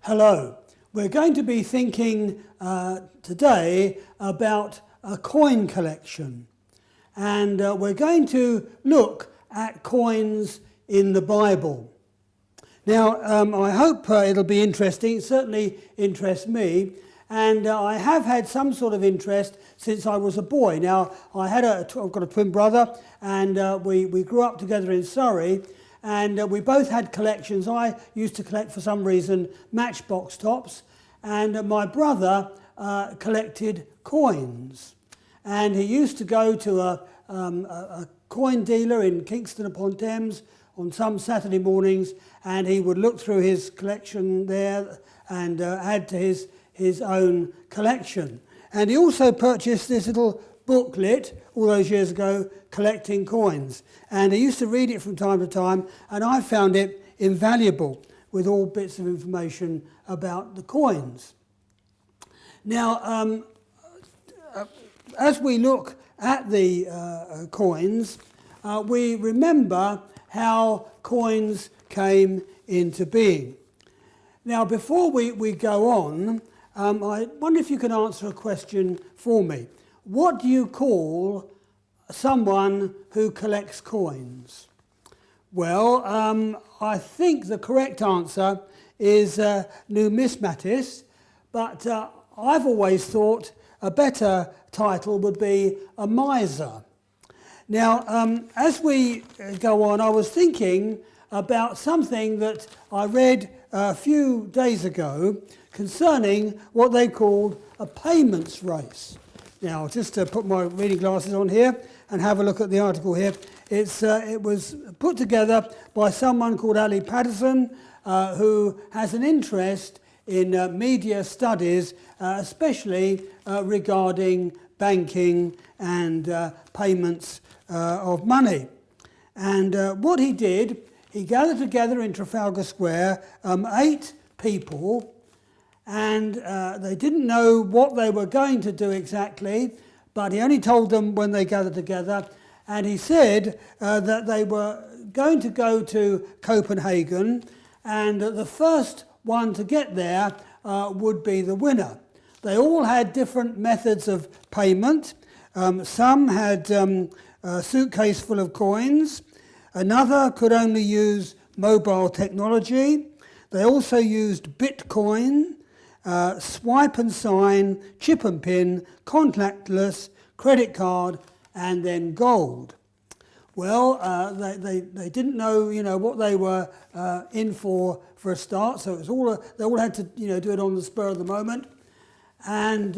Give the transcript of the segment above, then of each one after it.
Hello. We're going to be thinking today about a coin collection, and we're going to look at coins in the Bible. Now, I hope it'll be interesting. It certainly interests me, and I have had some sort of interest since I was a boy. Now, I've got a twin brother, and we grew up together in Surrey. And we both had collections. I used to collect, for some reason, matchbox tops, and my brother collected coins. And he used to go to a coin dealer in Kingston upon Thames on some Saturday mornings, and he would look through his collection there and add to his own collection. And he also purchased this little booklet all those years ago, collecting coins, and he used to read it from time to time, and I found it invaluable with all bits of information about the coins. Now, as we look at the coins, we remember how coins came into being. Now, before we go on, I wonder if you can answer a question for me. What do you call someone who collects coins? Well, I think the correct answer is numismatist, but I've always thought a better title would be a miser. Now, as we go on, I was thinking about something that I read a few days ago concerning what they called a payments race. Now, just to put my reading glasses on here and have a look at the article here. It was put together by someone called Ali Patterson, who has an interest in media studies, especially regarding banking and payments of money. And what he did, he gathered together in Trafalgar Square 8 people, and they didn't know what they were going to do exactly, but he only told them when they gathered together, and he said that they were going to go to Copenhagen, and the first one to get there would be the winner. They all had different methods of payment. Some had a suitcase full of coins. Another could only use mobile technology. They also used Bitcoin, swipe and sign, chip and pin, contactless, credit card, and then gold. Well, they didn't know, what they were in for a start. So it was they all had to, do it on the spur of the moment. And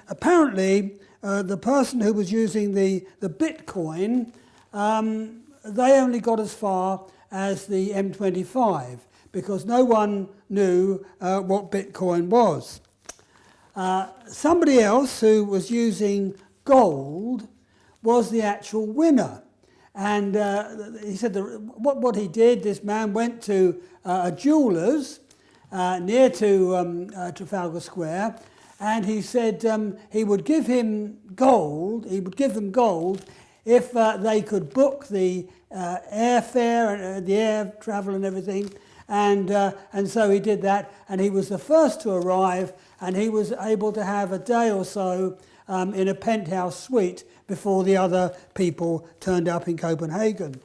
apparently, the person who was using the Bitcoin, they only got as far as the M25. Because no one knew what Bitcoin was. Somebody else who was using gold was the actual winner. And he said what he did, this man went to a jeweller's near to Trafalgar Square, and he said he would give him gold, he would give them gold if they could book the airfare and the air travel and everything. And so he did that, and he was the first to arrive, and he was able to have a day or so in a penthouse suite before the other people turned up in Copenhagen.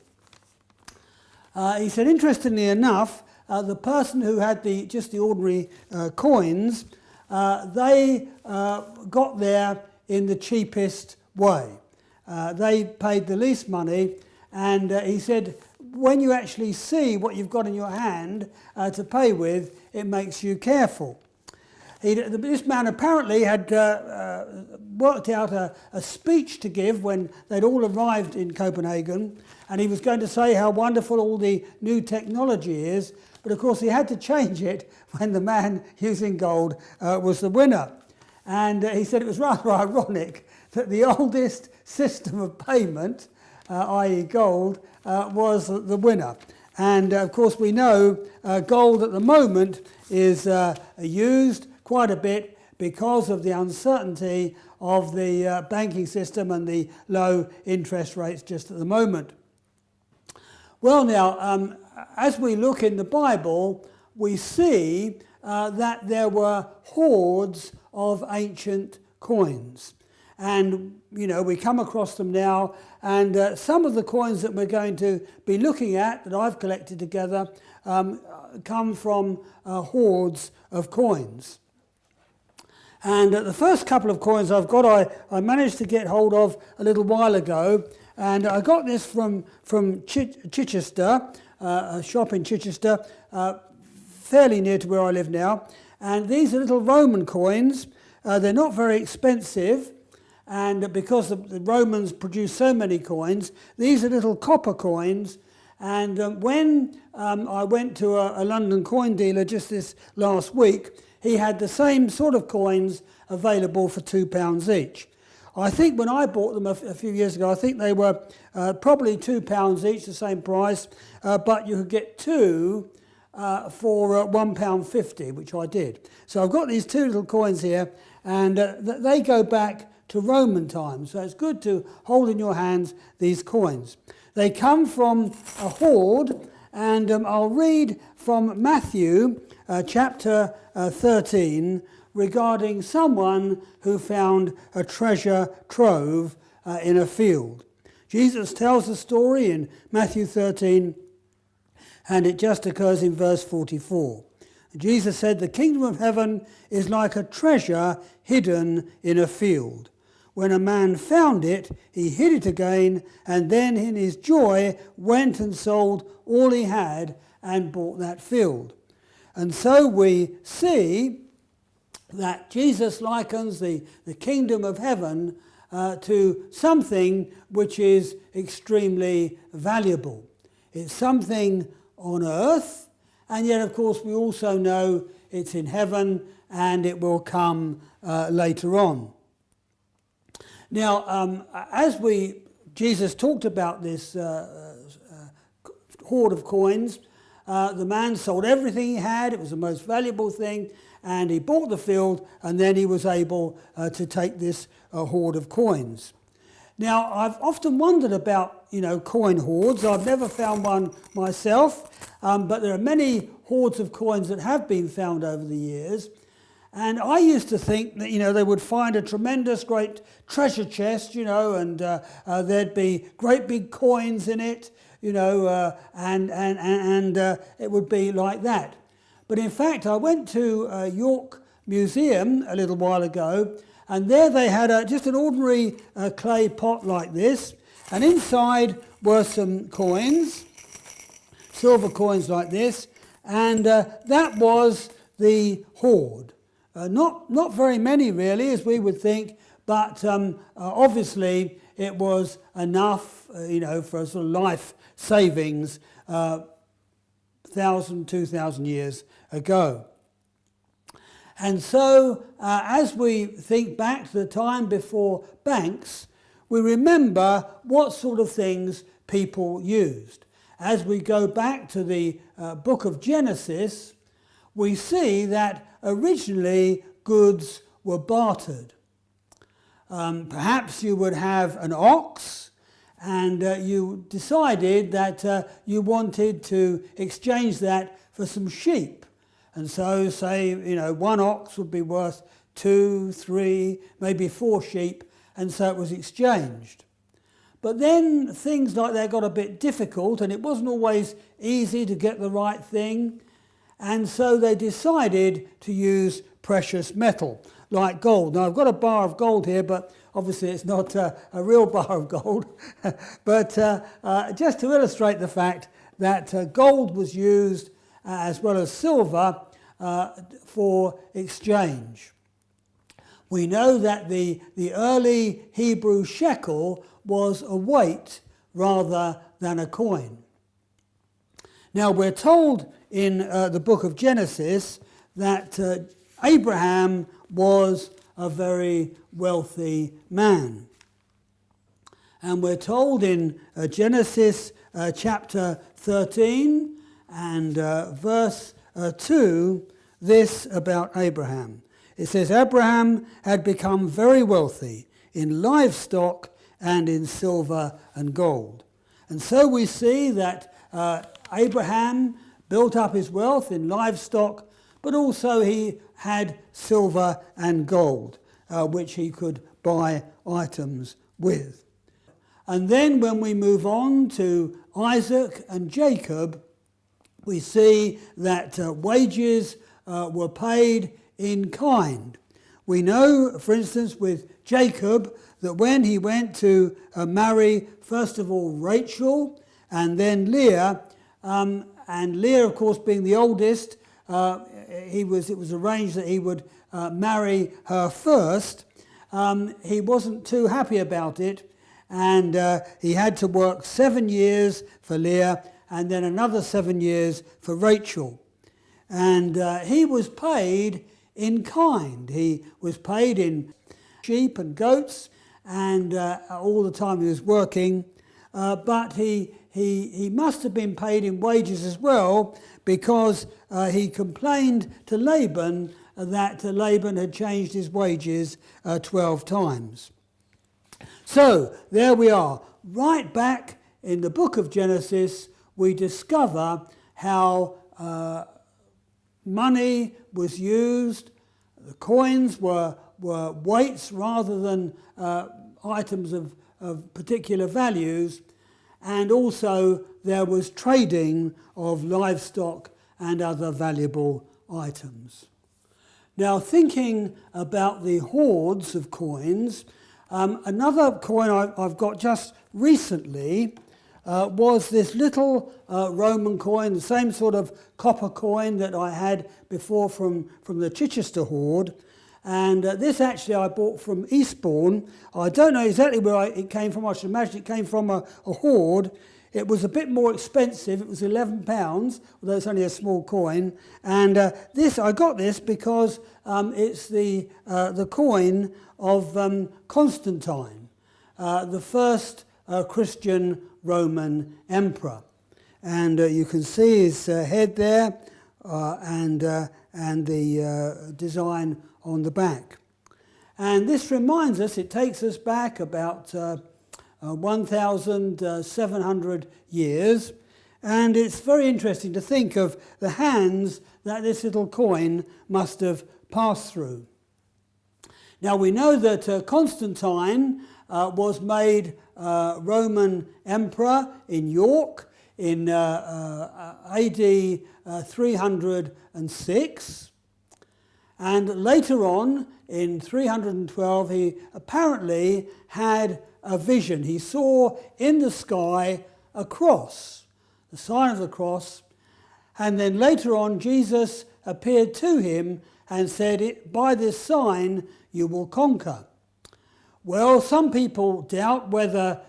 He said, interestingly enough, the person who had just the ordinary coins, they got there in the cheapest way. They paid the least money, and he said, when you actually see what you've got in your hand to pay with, it makes you careful. This man apparently had worked out a speech to give when they'd all arrived in Copenhagen, and he was going to say how wonderful all the new technology is, but of course he had to change it when the man using gold was the winner. And he said it was rather ironic that the oldest system of payment, i.e. gold, was the winner. And of course we know gold at the moment is used quite a bit because of the uncertainty of the banking system and the low interest rates just at the moment. Well now, as we look in the Bible, we see that there were hoards of ancient coins. And, we come across them now, and some of the coins that we're going to be looking at, that I've collected together, come from hoards of coins. And the first couple of coins I've got, I managed to get hold of a little while ago, and I got this from Chichester, a shop in Chichester, fairly near to where I live now. And these are little Roman coins. They're not very expensive, and because the Romans produced so many coins, these are little copper coins. And when I went to a London coin dealer just this last week, he had the same sort of coins available for £2 each. I think when I bought them a few years ago, I think they were probably £2 each, the same price, but you could get two for £1.50, which I did. So I've got these two little coins here, and they go back to Roman times. So it's good to hold in your hands these coins. They come from a hoard, and I'll read from Matthew chapter 13 regarding someone who found a treasure trove in a field. Jesus tells the story in Matthew 13, and it just occurs in verse 44. Jesus said, "The kingdom of heaven is like a treasure hidden in a field. When a man found it, he hid it again, and then in his joy went and sold all he had and bought that field." And so we see that Jesus likens the kingdom of heaven to something which is extremely valuable. It's something on earth, and yet of course we also know it's in heaven and it will come later on. Now, as Jesus talked about this hoard of coins, the man sold everything he had. It was the most valuable thing, and he bought the field, and then he was able to take this hoard of coins. Now, I've often wondered about, coin hoards. I've never found one myself, but there are many hoards of coins that have been found over the years. And I used to think that, they would find a tremendous, great treasure chest, and there'd be great big coins in it, and it would be like that. But in fact, I went to York Museum a little while ago, and there they had just an ordinary clay pot like this, and inside were some coins, silver coins like this, and that was the hoard. Not very many really, as we would think, but obviously it was enough, for a sort of life savings 1,000, 2,000 years ago. And so as we think back to the time before banks, we remember what sort of things people used. As we go back to the book of Genesis, we see that originally goods were bartered. Perhaps you would have an ox, and you decided that you wanted to exchange that for some sheep. And so say, one ox would be worth 2, 3, maybe 4 sheep, and so it was exchanged. But then things like that got a bit difficult, and it wasn't always easy to get the right thing. And so they decided to use precious metal, like gold. Now, I've got a bar of gold here, but obviously it's not a real bar of gold. But just to illustrate the fact that gold was used as well as silver for exchange. We know that the early Hebrew shekel was a weight rather than a coin. Now, we're told in the book of Genesis that Abraham was a very wealthy man. And we're told in Genesis chapter 13 and verse 2 this about Abraham. It says, "Abraham had become very wealthy in livestock and in silver and gold." And so we see that Abraham built up his wealth in livestock, but also he had silver and gold, which he could buy items with. And then when we move on to Isaac and Jacob, we see that wages were paid in kind. We know, for instance, with Jacob, that when he went to marry, first of all, Rachel and then Leah, and Leah, of course, being the oldest, it was arranged that he would marry her first. He wasn't too happy about it, and he had to work 7 years for Leah and then another 7 years for Rachel. And he was paid in kind. He was paid in sheep and goats, and all the time he was working. But he must have been paid in wages as well, because he complained to Laban that Laban had changed his wages 12 times. So there we are. Right back in the book of Genesis, we discover how money was used. The coins were weights rather than items of particular values, and also there was trading of livestock and other valuable items. Now, thinking about the hoards of coins, another coin I've got just recently was this little Roman coin, the same sort of copper coin that I had before from the Chichester hoard. And this actually I bought from Eastbourne. I don't know exactly where it came from. I should imagine it came from a hoard. It was a bit more expensive. It was £11, although it's only a small coin. And I got this because it's the coin of Constantine, the first Christian Roman emperor. And you can see his head there and the design on the back. And this reminds us, it takes us back about 1,700 years, and it's very interesting to think of the hands that this little coin must have passed through. Now we know that Constantine was made Roman emperor in York in AD 306. And later on, in 312, he apparently had a vision. He saw in the sky a cross, the sign of the cross, and then later on Jesus appeared to him and said, "By this sign you will conquer." Well, some people doubt whether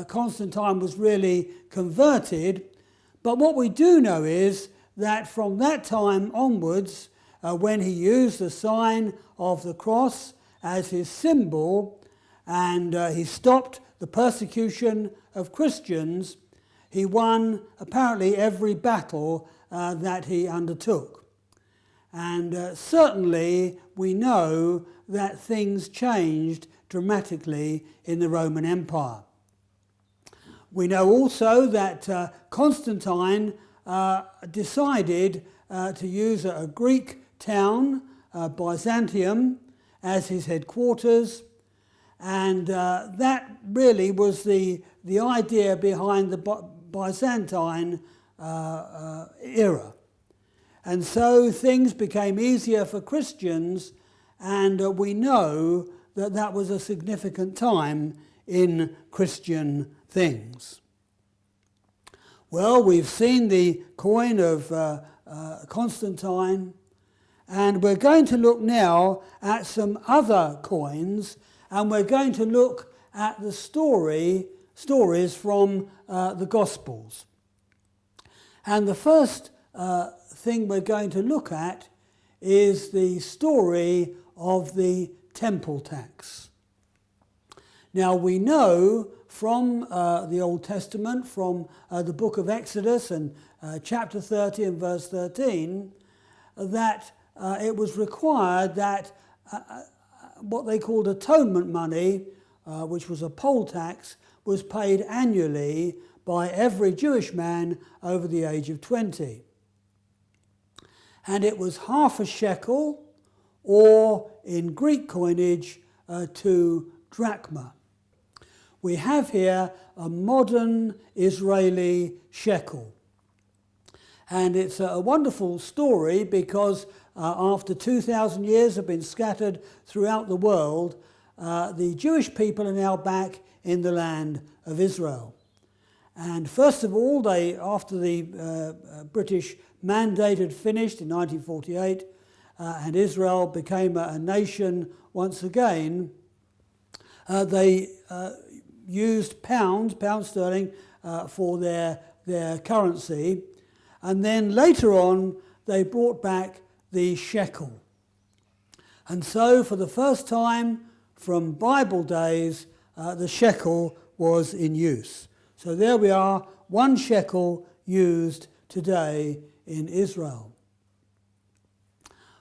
Constantine was really converted, but what we do know is that from that time onwards, when he used the sign of the cross as his symbol, and he stopped the persecution of Christians, he won apparently every battle that he undertook. And certainly we know that things changed dramatically in the Roman Empire. We know also that Constantine decided to use a Greek town, Byzantium, as his headquarters, and that really was the idea behind the Byzantine era. And so things became easier for Christians, and we know that that was a significant time in Christian things. Well, we've seen the coin of Constantine, and we're going to look now at some other coins, and we're going to look at the stories from the Gospels. And the first thing we're going to look at is the story of the temple tax. Now we know from the Old Testament, from the book of Exodus and chapter 30 and verse 13, that it was required that what they called atonement money, which was a poll tax, was paid annually by every Jewish man over the age of 20. and it was half a shekel, or in Greek coinage, 2 drachma. We have here a modern Israeli shekel. And it's a wonderful story because after 2,000 years have been scattered throughout the world, the Jewish people are now back in the land of Israel. And first of all, after the British mandate had finished in 1948, and Israel became a nation once again, they used pound sterling, for their currency. And then later on, they brought back the shekel. And so for the first time from Bible days, the shekel was in use. So there we are, 1 shekel used today in Israel.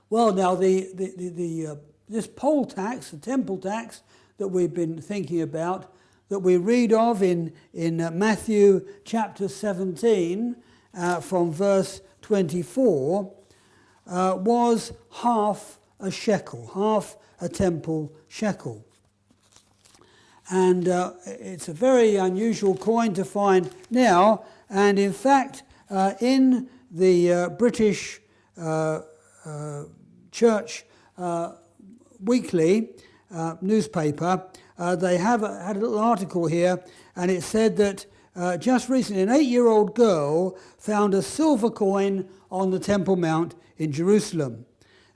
Well, now this poll tax, the temple tax that we've been thinking about, that we read of in Matthew chapter 17, from verse 24, was half a shekel, half a temple shekel. And it's a very unusual coin to find now, and in fact in the British Church Weekly newspaper, they had a little article here, and it said that just recently an 8-year-old girl found a silver coin on the Temple Mount in Jerusalem,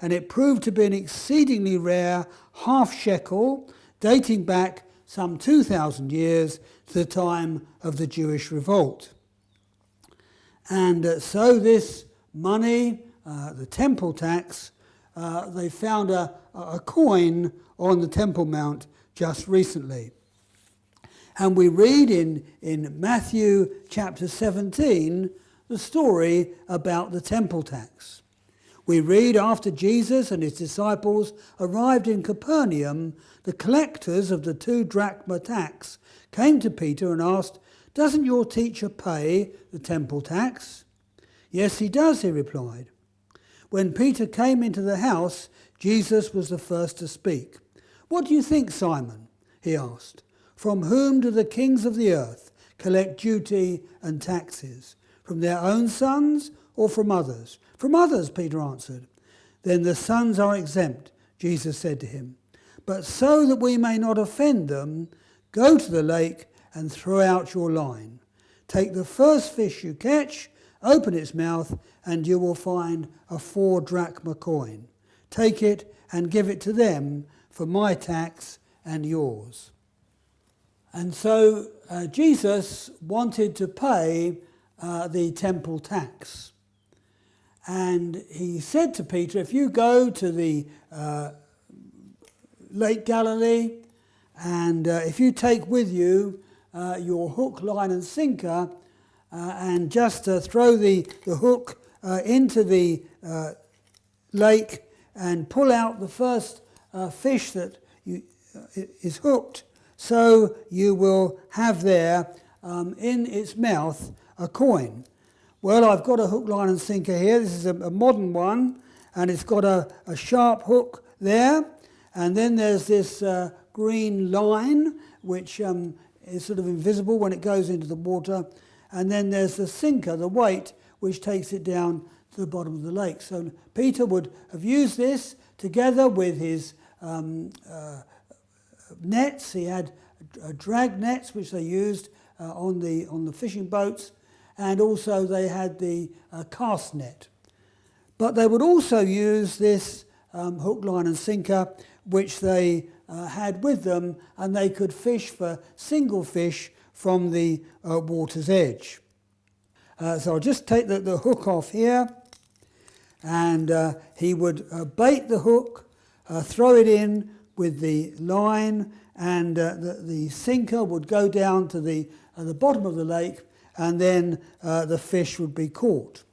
and it proved to be an exceedingly rare half shekel dating back some 2,000 years to the time of the Jewish revolt. And so this money, the temple tax, they found a coin on the Temple Mount just recently. And we read in Matthew chapter 17 the story about the temple tax. We read, after Jesus and his disciples arrived in Capernaum, the collectors of the 2 drachma tax came to Peter and asked, "Doesn't your teacher pay the temple tax?" "Yes, he does," he replied. When Peter came into the house, Jesus was the first to speak. "What do you think, Simon?" he asked. "From whom do the kings of the earth collect duty and taxes? From their own sons or from others?" "From others," Peter answered. "Then the sons are exempt," Jesus said to him. "But so that we may not offend them, go to the lake and throw out your line. Take the first fish you catch, open its mouth, and you will find a 4 drachma coin. Take it and give it to them for my tax and yours." And so Jesus wanted to pay the temple tax. And he said to Peter, if you go to the Lake Galilee, and if you take with you your hook, line and sinker, and just throw the hook into the lake and pull out the first fish that is hooked, so you will have there in its mouth a coin. Well, I've got a hook, line and sinker here. This is a modern one, and it's got a sharp hook there, and then there's this green line which is sort of invisible when it goes into the water, and then there's the sinker, the weight, which takes it down to the bottom of the lake. So Peter would have used this together with his nets. He had drag nets which they used on the fishing boats, and also they had the cast net. But they would also use this hook, line and sinker which they had with them, and they could fish for single fish from the water's edge. So I'll just take the hook off here, and he would bait the hook, throw it in with the line, and the sinker would go down to the bottom of the lake, and then the fish would be caught.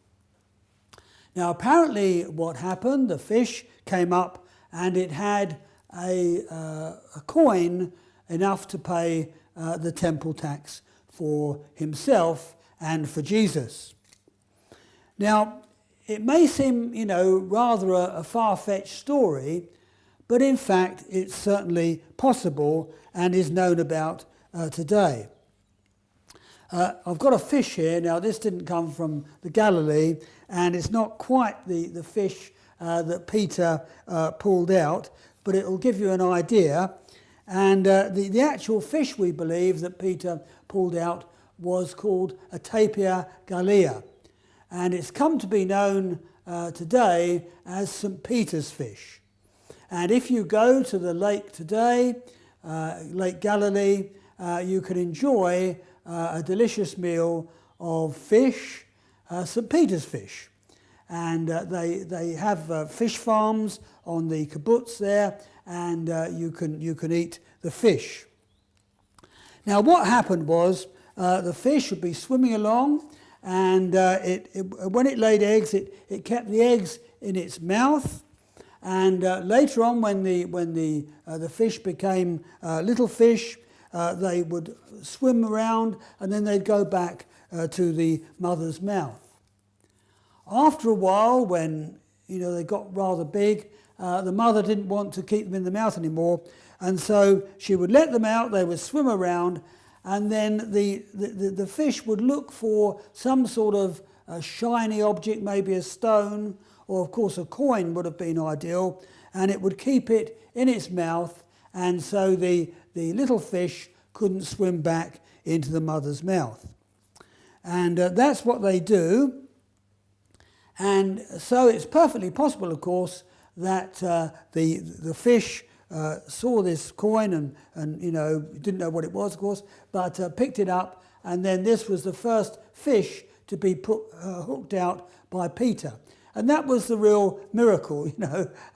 Now apparently what happened, the fish came up and it had a coin enough to pay the temple tax for himself and for Jesus. Now it may seem, rather a far-fetched story, but in fact it's certainly possible and is known about today. I've got a fish here. Now, this didn't come from the Galilee, and it's not quite the fish that Peter pulled out, but it will give you an idea. And the actual fish, we believe, that Peter pulled out was called a tapir galea. And it's come to be known today as St. Peter's fish. And if you go to the lake today, Lake Galilee, you can enjoy a delicious meal of fish, St. Peter's fish. And they have fish farms on the kibbutz there, and you can eat the fish. Now, what happened was the fish would be swimming along, and when it laid eggs, it kept the eggs in its mouth. And later on, when the fish became little fish, they would swim around, and then they'd go back to the mother's mouth. After a while, when they got rather big, the mother didn't want to keep them in the mouth anymore, and so she would let them out. They would swim around, and then the fish would look for some sort of shiny object, maybe a stone, or of course a coin would have been ideal, and it would keep it in its mouth, and so the little fish couldn't swim back into the mother's mouth. And that's what they do. And so it's perfectly possible, of course, that the fish saw this coin and didn't know what it was, of course, but picked it up, and then this was the first fish to be hooked out by Peter. And that was the real miracle,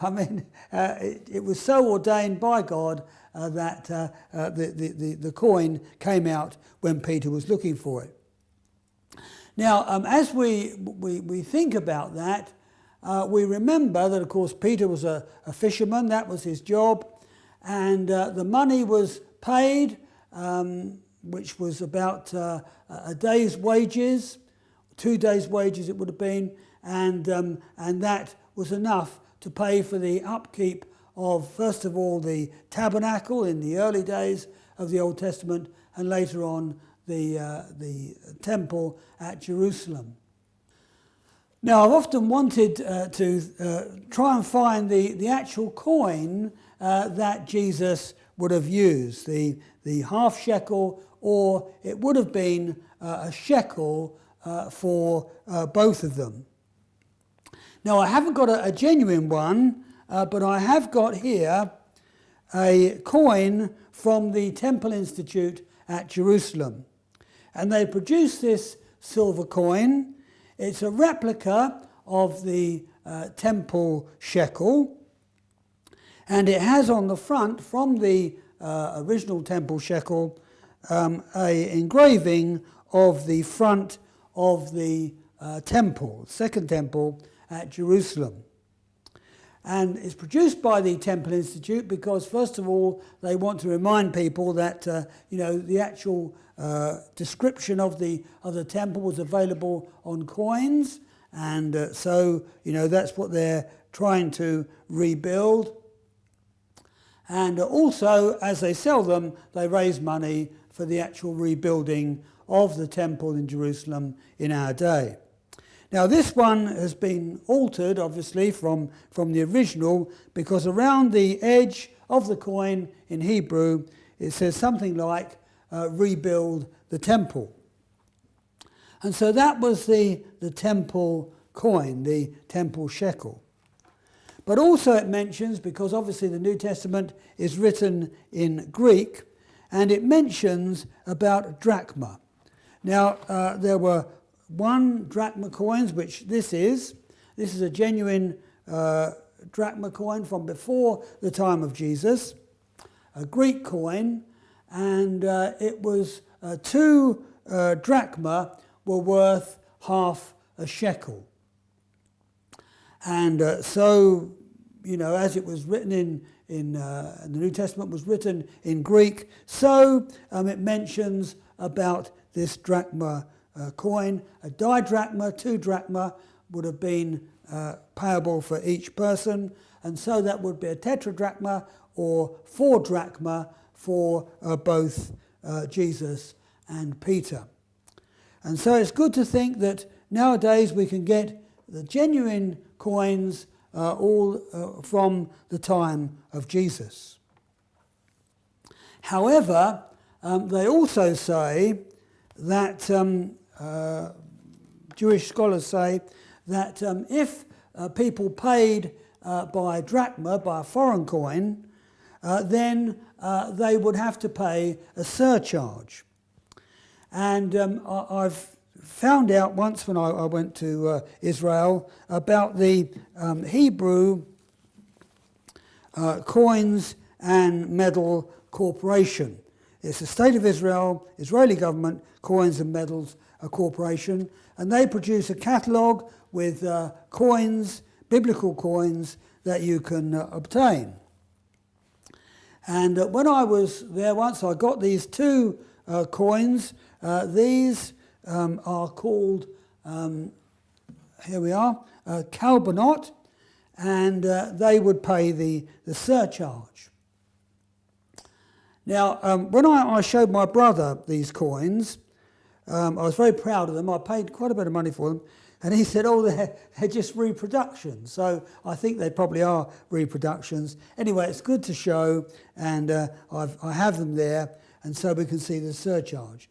I mean, it was so ordained by God that the coin came out when Peter was looking for it. Now, as we think about that, we remember that, of course, Peter was a fisherman. That was his job. And the money was paid, which was about a day's wages, 2 days' wages it would have been, and that was enough to pay for the upkeep of, first of all, the tabernacle in the early days of the Old Testament, and later on the temple at Jerusalem. Now, I've often wanted to try and find the actual coin that Jesus would have used, the half shekel, or it would have been a shekel for both of them. Now, I haven't got a genuine one, but I have got here a coin from the Temple Institute at Jerusalem. And they produced this silver coin. It's a replica of the temple shekel, and it has on the front, from the original temple shekel, a engraving of the front of the temple, second temple at Jerusalem. And it's produced by the Temple Institute because, first of all, they want to remind people that the actual description of the temple was available on coins, and so that's what they're trying to rebuild. And also, as they sell them, they raise money for the actual rebuilding of the temple in Jerusalem in our day. Now, this one has been altered, obviously, from the original, because around the edge of the coin in Hebrew, it says something like, rebuild the temple. And so that was the temple coin, the temple shekel. But also it mentions, because obviously the New Testament is written in Greek, and it mentions about drachma. Now, there were 1 drachma coins, which this is a genuine drachma coin from before the time of Jesus, a Greek coin, and it was 2 drachma were worth half a shekel. And so, as it was written in the New Testament was written in Greek, so it mentions about this drachma coin, a didrachma, 2 drachma, would have been payable for each person, and so that would be a tetradrachma or 4 drachma for both Jesus and Peter. And so it's good to think that nowadays we can get the genuine coins all from the time of Jesus. However, they also say that, Jewish scholars say, that if people paid by drachma, by a foreign coin, then they would have to pay a surcharge. And I've found out once when I went to Israel about the Hebrew Coins and Medal Corporation. It's the State of Israel, Israeli government, Coins and Medals Corporation, and they produce a catalogue with coins, biblical coins, that you can obtain. And when I was there once, I got these 2 coins. These are called, here we are, Kalbanot, and they would pay the surcharge. Now, when I showed my brother these coins, I was very proud of them. I paid quite a bit of money for them. And he said, oh, they're just reproductions. So I think they probably are reproductions. Anyway, it's good to show, and I have them there, and so we can see the surcharge.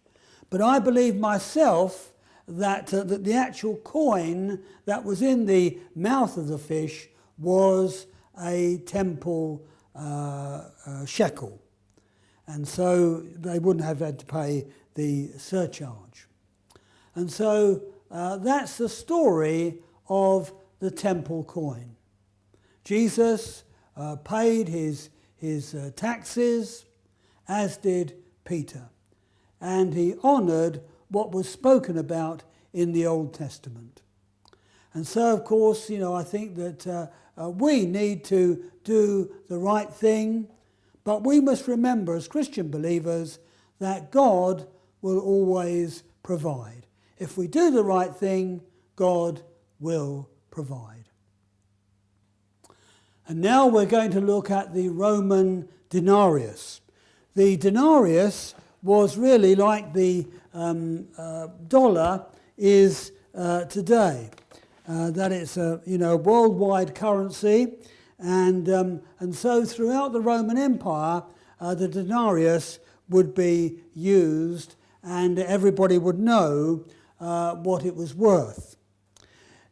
But I believe myself that the actual coin that was in the mouth of the fish was a temple shekel. And so they wouldn't have had to pay the surcharge. And so that's the story of the temple coin. Jesus paid his taxes, as did Peter. And he honoured what was spoken about in the Old Testament. And so, of course, I think that we need to do the right thing, but we must remember as Christian believers that God will always provide. If we do the right thing, God will provide. And now we're going to look at the Roman denarius. The denarius was really like the dollar is today. That it's a worldwide currency, and so throughout the Roman Empire, the denarius would be used, and everybody would know what it was worth.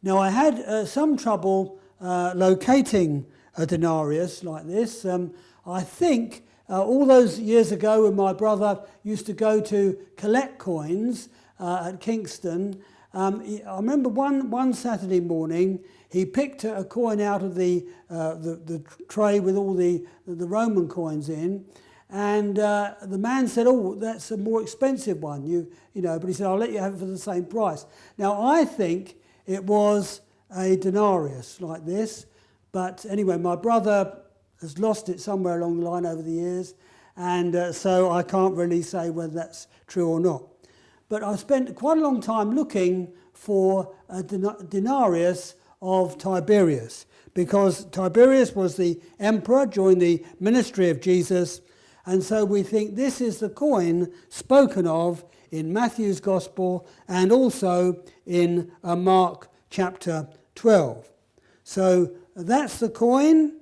Now, I had some trouble locating a denarius like this. I think all those years ago when my brother used to go to collect coins at Kingston, I remember one Saturday morning he picked a coin out of the tray with all the Roman coins in, and the man said, "Oh, that's a more expensive one." But he said, "I'll let you have it for the same price." Now I think it was a denarius like this, but anyway, my brother has lost it somewhere along the line over the years, and so I can't really say whether that's true or not. But I spent quite a long time looking for a denarius of Tiberius, because Tiberius was the emperor during the ministry of Jesus, and so we think this is the coin spoken of in Matthew's Gospel and also in Mark chapter 12. So that's the coin,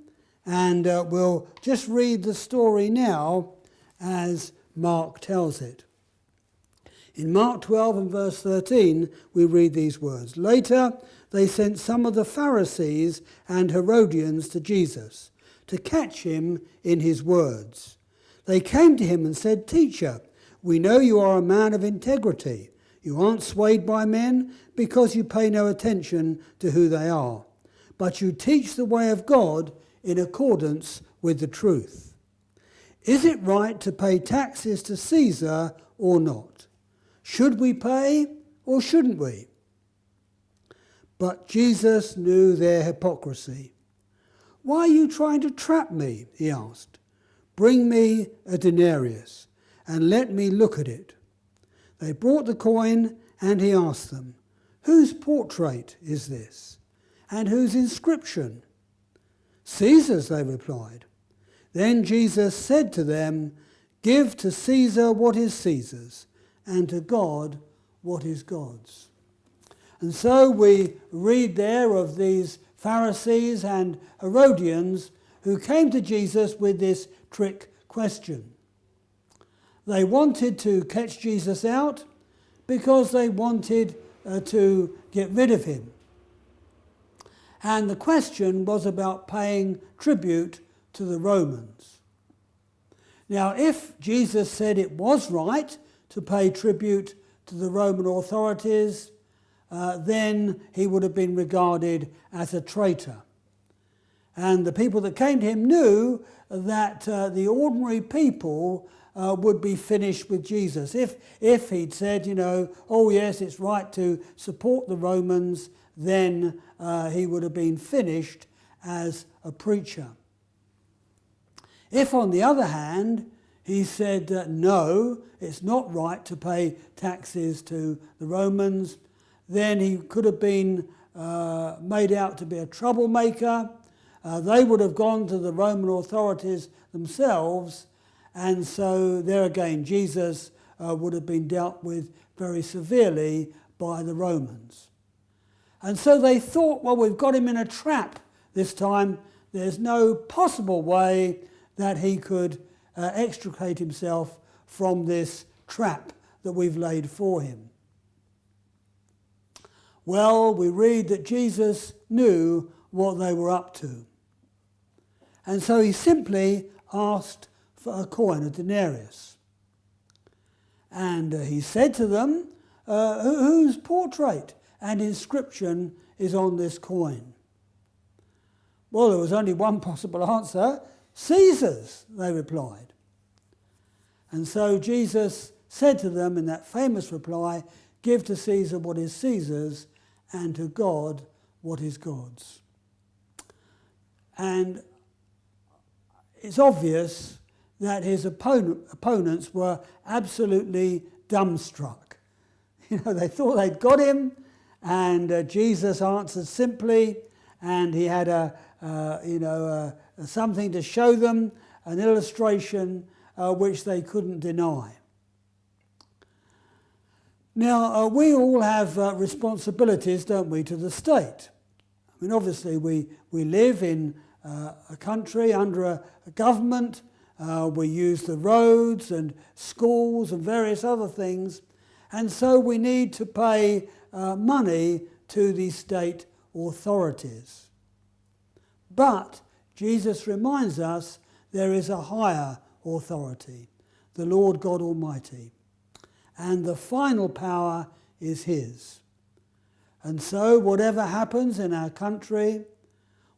and we'll just read the story now as Mark tells it. In Mark 12 and verse 13, we read these words. Later, they sent some of the Pharisees and Herodians to Jesus to catch him in his words. They came to him and said, "Teacher, we know you are a man of integrity. You aren't swayed by men because you pay no attention to who they are, but you teach the way of God in accordance with the truth. Is it right to pay taxes to Caesar or not? Should we pay or shouldn't we?" But Jesus knew their hypocrisy. "Why are you trying to trap me?" he asked. "Bring me a denarius and let me look at it." They brought the coin, and he asked them, "Whose portrait is this, and whose inscription?" "Caesar's," they replied. Then Jesus said to them, "Give to Caesar what is Caesar's, and to God what is God's." And so we read there of these Pharisees and Herodians who came to Jesus with this trick question. They wanted to catch Jesus out because they wanted to get rid of him. And the question was about paying tribute to the Romans. Now, if Jesus said it was right to pay tribute to the Roman authorities, then he would have been regarded as a traitor. And the people that came to him knew that the ordinary people would be finished with Jesus. If he'd said, oh yes, it's right to support the Romans, then he would have been finished as a preacher. If, on the other hand, he said, no, it's not right to pay taxes to the Romans, then he could have been made out to be a troublemaker. They would have gone to the Roman authorities themselves, and so there again, Jesus would have been dealt with very severely by the Romans. And so they thought, well, we've got him in a trap this time. There's no possible way that he could extricate himself from this trap that we've laid for him. Well, we read that Jesus knew what they were up to. And so he simply asked for a coin, a denarius. And he said to them, whose portrait and inscription is on this coin? Well, there was only one possible answer. Caesar's, they replied. And so Jesus said to them in that famous reply, "Give to Caesar what is Caesar's, and to God what is God's." And it's obvious that his opponents were absolutely dumbstruck. They thought they'd got him, and Jesus answered simply, and he had something to show them, an illustration which they couldn't deny. Now, we all have responsibilities, don't we, to the state. I mean, obviously, we live in a country under a government. We use the roads and schools and various other things. And so we need to pay money to the state authorities. But Jesus reminds us there is a higher authority, the Lord God Almighty. And the final power is his. And so whatever happens in our country,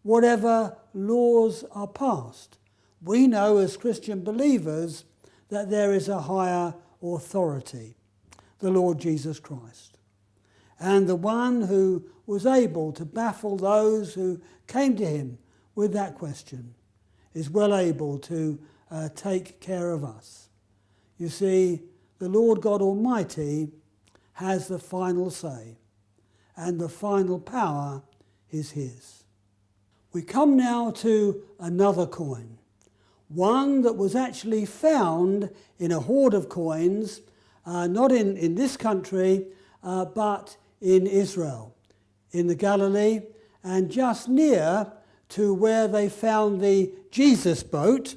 whatever laws are passed, we know as Christian believers that there is a higher authority, the Lord Jesus Christ. And the one who was able to baffle those who came to him with that question is well able to take care of us. You see, the Lord God Almighty has the final say, and the final power is his. We come now to another coin, one that was actually found in a hoard of coins, not in this country, but in Israel, in the Galilee, and just near to where they found the Jesus boat.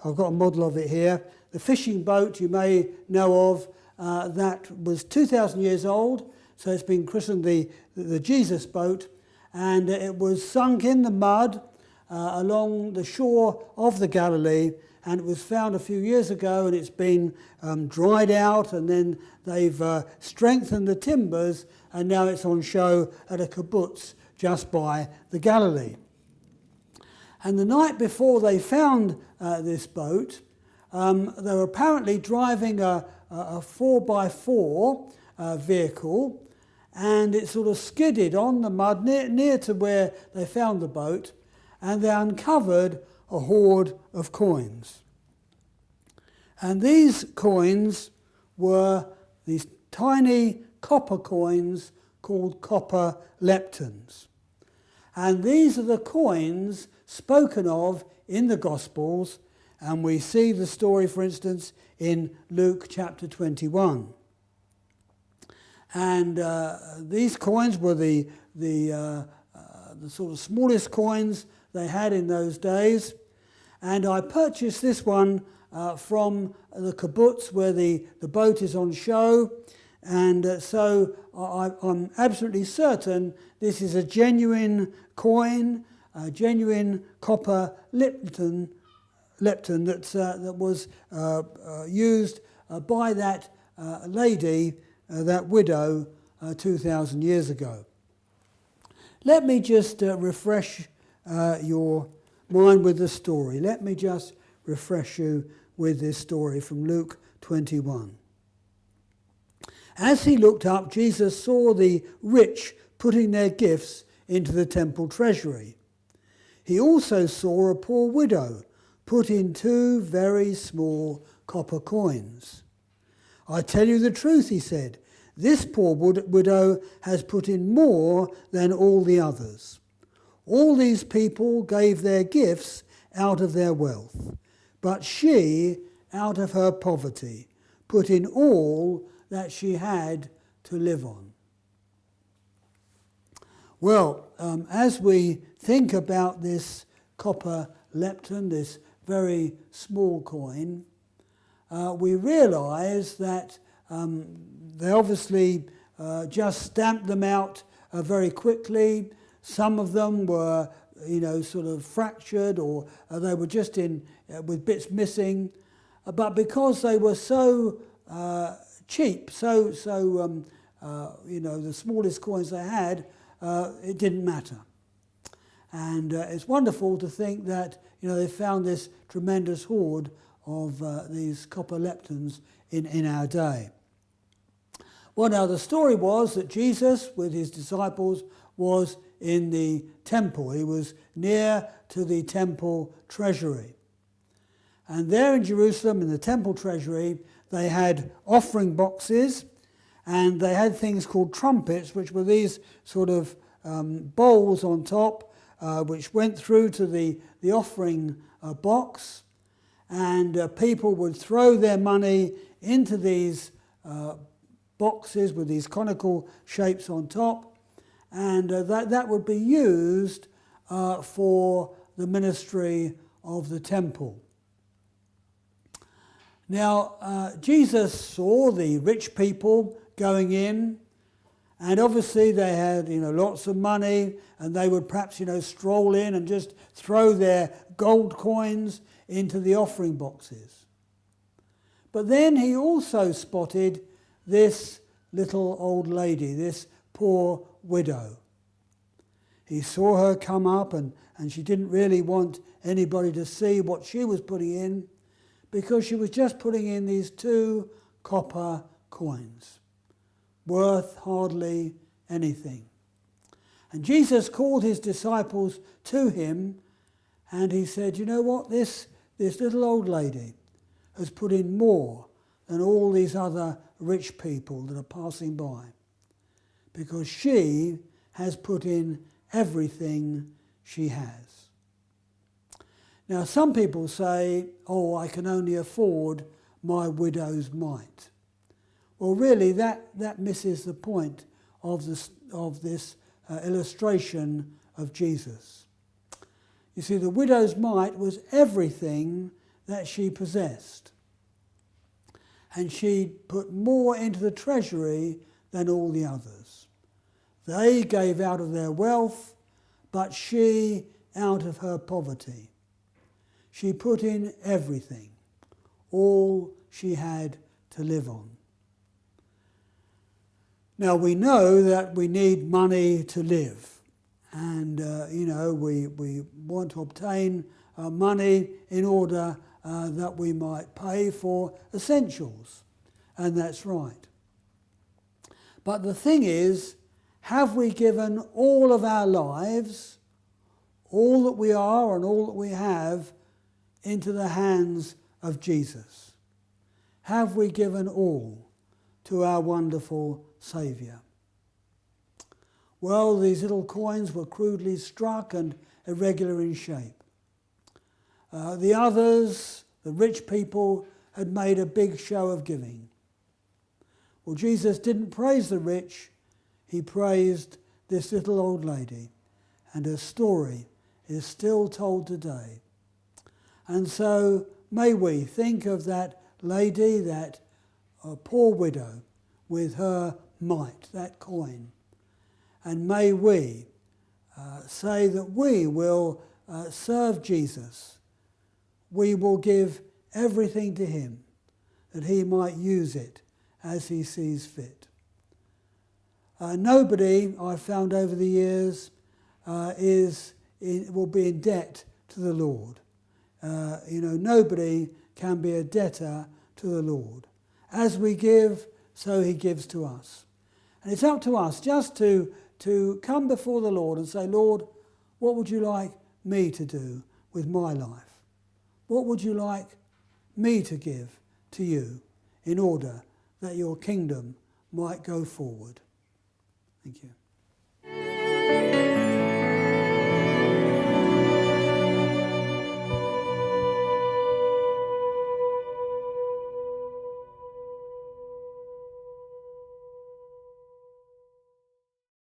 I've got a model of it here. The fishing boat you may know of, that was 2,000 years old, so it's been christened the Jesus boat, and it was sunk in the mud along the shore of the Galilee, and it was found a few years ago, and it's been dried out, and then they've strengthened the timbers, and now it's on show at a kibbutz just by the Galilee. And the night before they found this boat, they were apparently driving a 4x4 vehicle, and it sort of skidded on the mud near to where they found the boat, and they uncovered a hoard of coins. And these coins were these tiny copper coins called copper leptons. And these are the coins spoken of in the Gospels, and we see the story, for instance, in Luke chapter 21. And these coins were the sort of smallest coins they had in those days. And I purchased this one from the kibbutz where the boat is on show. And so I'm absolutely certain this is a genuine coin, a genuine copper lepton that was used by that lady, that widow, 2,000 years ago. Let me just refresh your mind with the story. Let me just refresh you with this story from Luke 21. As he looked up, Jesus saw the rich putting their gifts into the temple treasury. He also saw a poor widow put in 2 very small copper coins. I tell you the truth, he said, this poor widow has put in more than all the others. All these people gave their gifts out of their wealth, but she, out of her poverty, put in all that she had to live on. Well, as we think about this copper lepton, this very small coin, we realise that they obviously just stamped them out very quickly. Some of them were, sort of fractured, or they were just with bits missing. But because they were so cheap, the smallest coins they had, it didn't matter. And it's wonderful to think that they found this tremendous hoard of these copper leptons in our day. Well, now the story was that Jesus, with his disciples, was in the temple. He was near to the temple treasury. And there in Jerusalem, in the temple treasury, they had offering boxes, and they had things called trumpets, which were these sort of bowls on top, which went through to the offering box, and people would throw their money into these boxes with these conical shapes on top, and that would be used for the ministry of the temple. Now, Jesus saw the rich people going in, and obviously they had, lots of money, and they would perhaps, stroll in and just throw their gold coins into the offering boxes. But then he also spotted this little old lady, this poor widow. He saw her come up, and she didn't really want anybody to see what she was putting in, because she was just putting in these 2 copper coins, worth hardly anything. And Jesus called his disciples to him, and he said, you know what, this little old lady has put in more than all these other rich people that are passing by, because she has put in everything she has. Now, some people say, I can only afford my widow's mite. Well, really, that misses the point of this illustration of Jesus. You see, the widow's mite was everything that she possessed. And she put more into the treasury than all the others. They gave out of their wealth, but she out of her poverty. She put in everything, all she had to live on. Now, we know that we need money to live, and we want to obtain money in order that we might pay for essentials, and that's right. But the thing is, have we given all of our lives, all that we are and all that we have, into the hands of Jesus? Have we given all to our wonderful Saviour? Well, these little coins were crudely struck and irregular in shape. The others, the rich people, had made a big show of giving. Well, Jesus didn't praise the rich, he praised this little old lady, and her story is still told today. And so may we think of that lady, that poor widow, with her mite, that coin, and may we say that we will serve Jesus. We will give everything to him, that he might use it as he sees fit. Nobody, I've found over the years, will be in debt to the Lord. Nobody can be a debtor to the Lord. As we give, so he gives to us. And it's up to us just to come before the Lord and say, Lord, what would you like me to do with my life? What would you like me to give to you in order that your kingdom might go forward? Thank you.